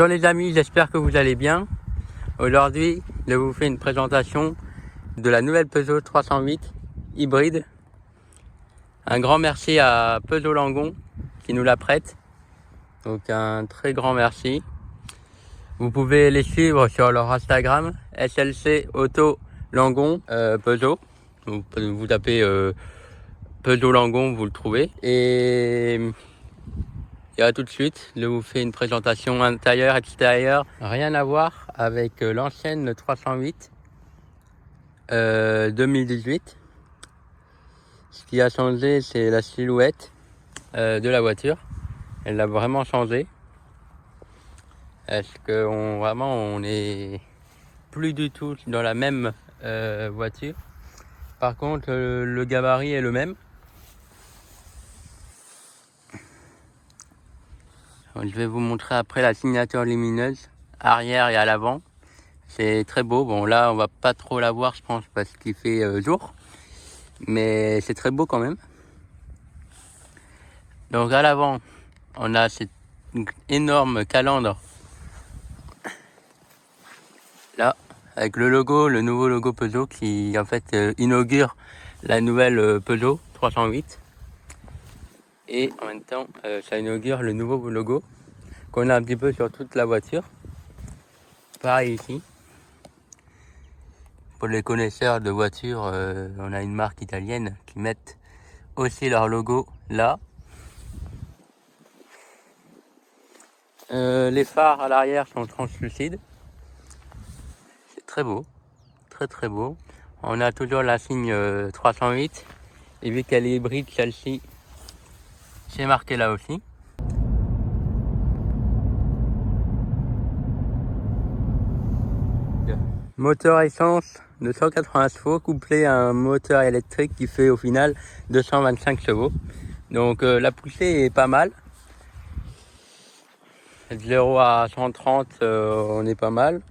Bonjour les amis, j'espère que vous allez bien. Aujourd'hui, je vous fais une présentation de la nouvelle Peugeot 308 hybride. Un grand merci à Peugeot Langon qui nous la prête. Donc un très grand merci. Vous pouvez les suivre sur leur Instagram, SLC Auto Langon Peugeot. Vous tapez Peugeot Langon, vous le trouvez. Et à tout de suite, je vous fais une présentation intérieure-extérieure. Rien à voir avec l'ancienne 308 2018. Ce qui a changé, c'est la silhouette de la voiture. Elle a vraiment changé. Est-ce que vraiment on est plus du tout dans la même voiture. Par contre, le gabarit est le même. Je vais vous montrer après la signature lumineuse arrière et à l'avant. C'est très beau. Bon, là, on va pas trop la voir, je pense, parce qu'il fait jour. Mais c'est très beau quand même. Donc à l'avant, on a cette énorme calandre. Là, avec le logo, le nouveau logo Peugeot qui en fait inaugure la nouvelle Peugeot 308. Et en même temps, ça inaugure le nouveau logo qu'on a un petit peu sur toute la voiture. Pareil ici. Pour les connaisseurs de voitures, on a une marque italienne qui mettent aussi leur logo là. Les phares à l'arrière sont translucides. C'est très beau, très très beau. On a toujours la signe 308. Et vu qu'elle est hybride, celle-ci, c'est marqué là aussi. Moteur essence de 180 chevaux couplé à un moteur électrique qui fait au final 225 chevaux. Donc la poussée est pas mal. De 0 à 130, on est pas mal.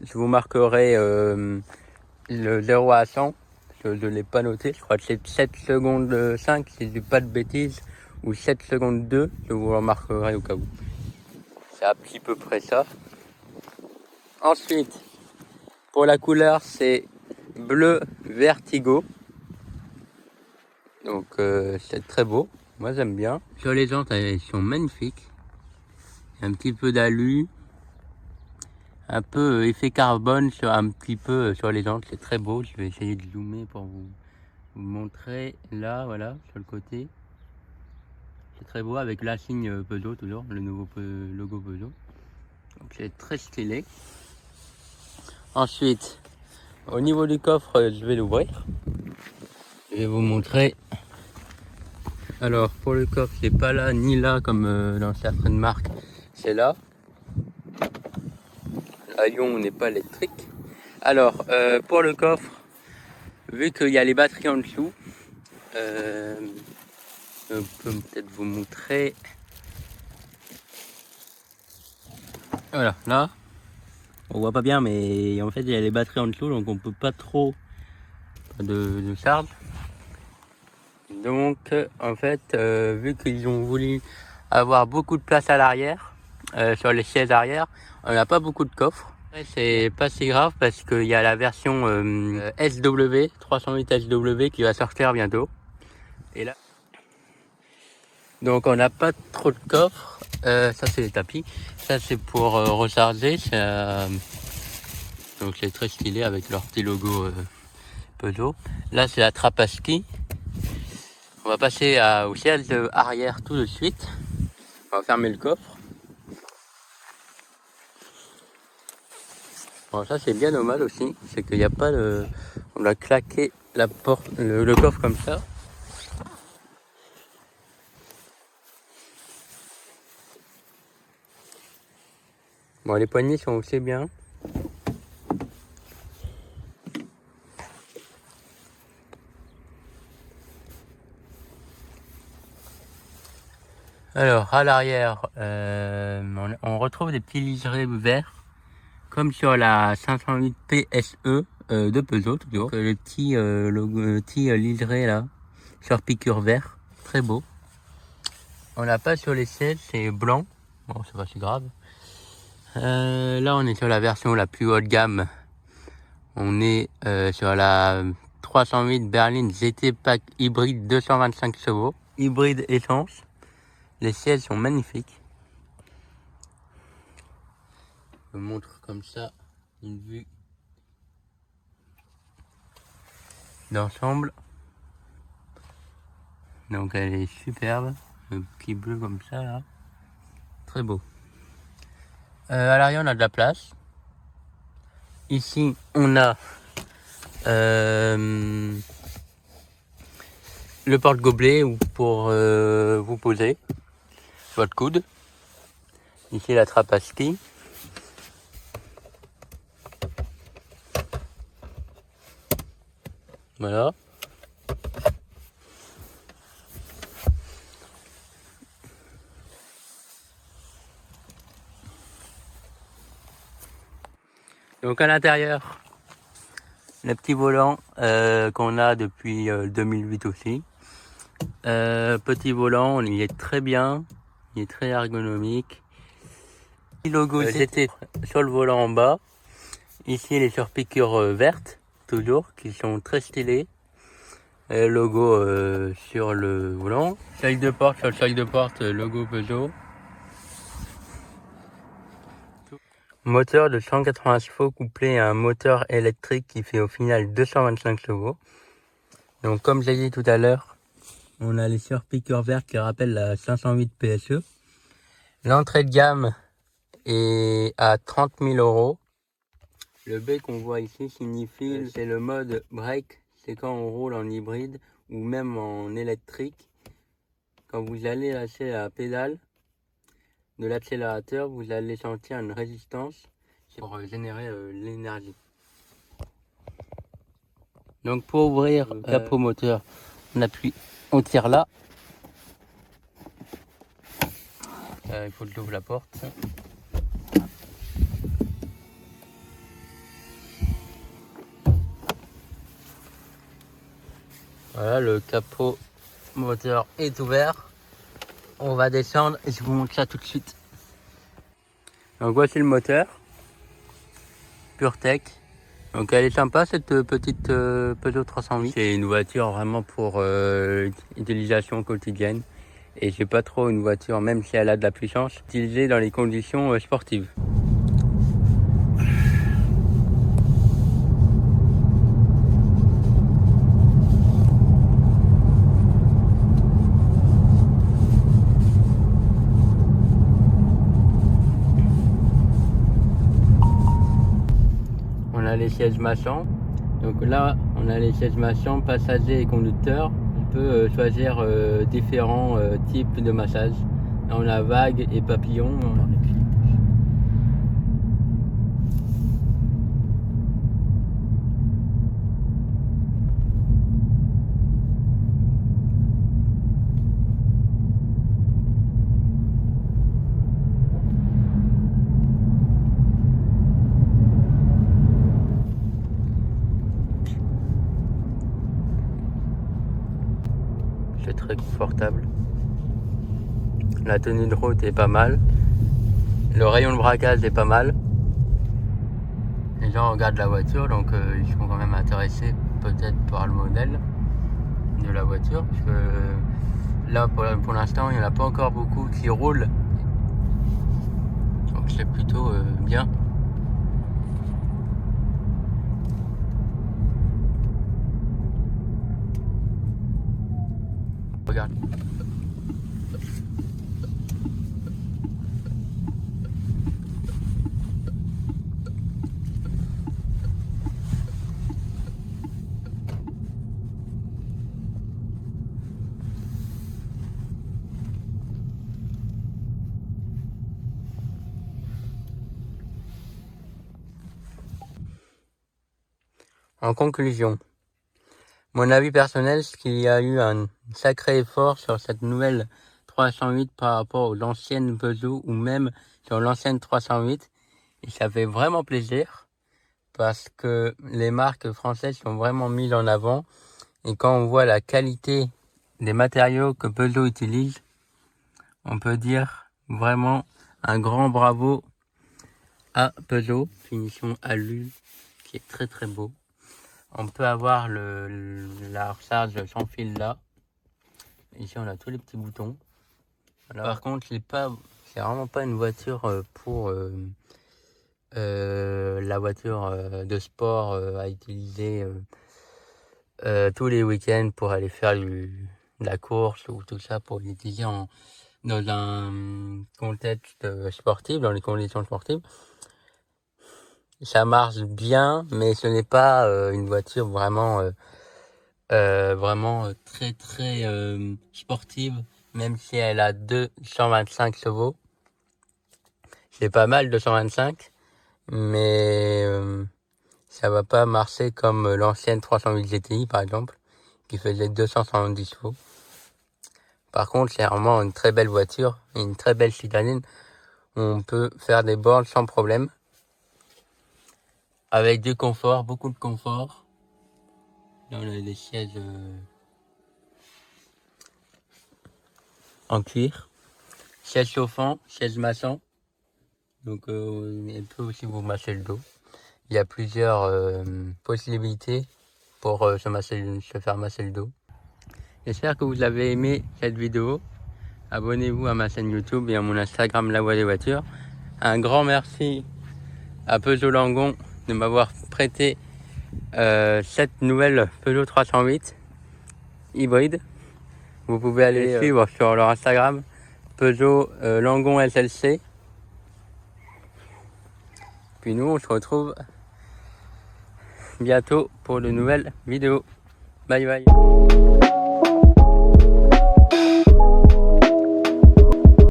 Je vous marquerai le 0 à 100. Je ne l'ai pas noté. Je crois que c'est 7 secondes 5, si je dis pas de bêtises. Ou 7 secondes 2, je vous remarquerai au cas où. C'est à petit peu près ça. Ensuite, pour la couleur, c'est bleu vertigo. Donc c'est très beau. Moi j'aime bien. Sur les jantes, elles sont magnifiques. Un petit peu d'alu. Un peu effet carbone sur un petit peu sur les jantes. C'est très beau. Je vais essayer de zoomer pour vous montrer. Là, voilà, sur le côté. C'est très beau avec la signe Peugeot toujours, le nouveau logo Peugeot. Donc c'est très stylé. Ensuite, au niveau du coffre, je vais l'ouvrir. Je vais vous montrer. Alors pour le coffre, c'est pas là ni là comme dans certaines marques. C'est là. À Lyon, on n'est pas électrique. Alors pour le coffre, vu qu'il y a les batteries en dessous, je peux peut-être vous montrer. Voilà, là, on voit pas bien, mais en fait il y a les batteries en dessous, donc on peut pas trop de charge. Donc en fait, vu qu'ils ont voulu avoir beaucoup de place à l'arrière, sur les sièges arrière, on n'a pas beaucoup de coffres. C'est pas si grave parce qu'il y a la version SW 308 SW qui va sortir bientôt. Et là, donc on n'a pas trop de coffres. Ça c'est les tapis. Ça c'est pour recharger. Donc c'est très stylé avec leur petit logo Peugeot. Là c'est la trappe à ski. On va passer au siège arrière tout de suite. On va fermer le coffre. Bon, ça c'est bien dommage aussi, c'est qu'il n'y a pas de... On a claqué la porte, le coffre comme ça. Bon, les poignées sont aussi bien. Alors à l'arrière, on retrouve des petits liserés verts. Comme sur la 508 PSE de Peugeot toujours. Le petit liseré là, sur piqûre vert, très beau. On n'a pas sur les sièges, c'est blanc. Bon, c'est pas si grave. Là, on est sur la version la plus haut de gamme. On est sur la 308 berline GT Pack hybride 225 chevaux, hybride essence. Les sièges sont magnifiques. Je vous montre comme ça une vue d'ensemble. Donc elle est superbe, le petit bleu comme ça là, très beau. À l'arrière on a de la place. Ici on a le porte-gobelet pour vous poser votre coude. Ici la trappe à ski. Voilà. Donc à l'intérieur, le petit volant qu'on a depuis 2008 aussi. Petit volant, il est très bien, il est très ergonomique. Le logo GT sur le volant en bas. Ici les surpiqûres vertes, toujours, qui sont très stylées. Et le logo sur le volant. Seuil de porte, sur le seuil de porte, logo Peugeot. Moteur de 180 chevaux couplé à un moteur électrique qui fait au final 225 chevaux. Donc comme j'ai dit tout à l'heure, on a les surpiqûres verts qui rappellent la 508 PSE. L'entrée de gamme est à 30 000 €. Le B qu'on voit ici signifie c'est le mode break, c'est quand on roule en hybride ou même en électrique. Quand vous allez lâcher la pédale de l'accélérateur, vous allez sentir une résistance pour générer l'énergie. Donc pour ouvrir le capot moteur, on appuie, on tire là. Il faut que j'ouvre la porte. Voilà, le capot moteur est ouvert. On va descendre et je vous montre ça tout de suite. Donc voici le moteur. PureTech. Donc elle est sympa cette petite Peugeot 308. C'est une voiture vraiment pour utilisation quotidienne. Et c'est pas trop une voiture, même si elle a de la puissance, utilisée dans les conditions sportives. On a les sièges massants. Donc là, on a les sièges massants, passagers et conducteurs. On peut choisir différents types de massage. Là, on a vague et papillon. C'est très confortable. La tenue de route est pas mal. Le rayon de braquage est pas mal. Les gens regardent la voiture, donc ils sont quand même intéressés peut-être par le modèle de la voiture. Parce que là, pour l'instant, il n'y en a pas encore beaucoup qui roulent. Donc c'est plutôt bien. Regarde. En conclusion, mon avis personnel, c'est qu'il y a eu un sacré effort sur cette nouvelle 308 par rapport aux anciennes Peugeot ou même sur l'ancienne 308. Et ça fait vraiment plaisir parce que les marques françaises sont vraiment mises en avant. Et quand on voit la qualité des matériaux que Peugeot utilise, on peut dire vraiment un grand bravo à Peugeot, finition alu, qui est très très beau. On peut avoir la recharge sans fil là. Ici on a tous les petits boutons. Voilà. Par contre c'est vraiment pas une voiture pour la voiture de sport à utiliser tous les week-ends pour aller faire de la course ou tout ça, pour l'utiliser dans un contexte sportif, dans les conditions sportives. Ça marche bien, mais ce n'est pas une voiture vraiment très très sportive, même si elle a 225 chevaux. C'est pas mal 225, mais ça va pas marcher comme l'ancienne 308 GTI par exemple, qui faisait 270 chevaux. Par contre, c'est vraiment une très belle voiture, une très belle citadine. On peut faire des bornes sans problème, avec du confort, beaucoup de confort. Là, on a des sièges en cuir, siège chauffant, siège massant. Donc, elle peut aussi vous masser le dos. Il y a plusieurs possibilités pour se faire masser le dos. J'espère que vous avez aimé cette vidéo. Abonnez-vous à ma chaîne YouTube et à mon Instagram La Voix des Voitures. Un grand merci à Peugeot Langon de m'avoir prêté cette nouvelle Peugeot 308 hybride. Vous pouvez aller les suivre sur leur Instagram, Peugeot Langon SLC. Puis nous, on se retrouve bientôt pour de nouvelles vidéos. Bye bye.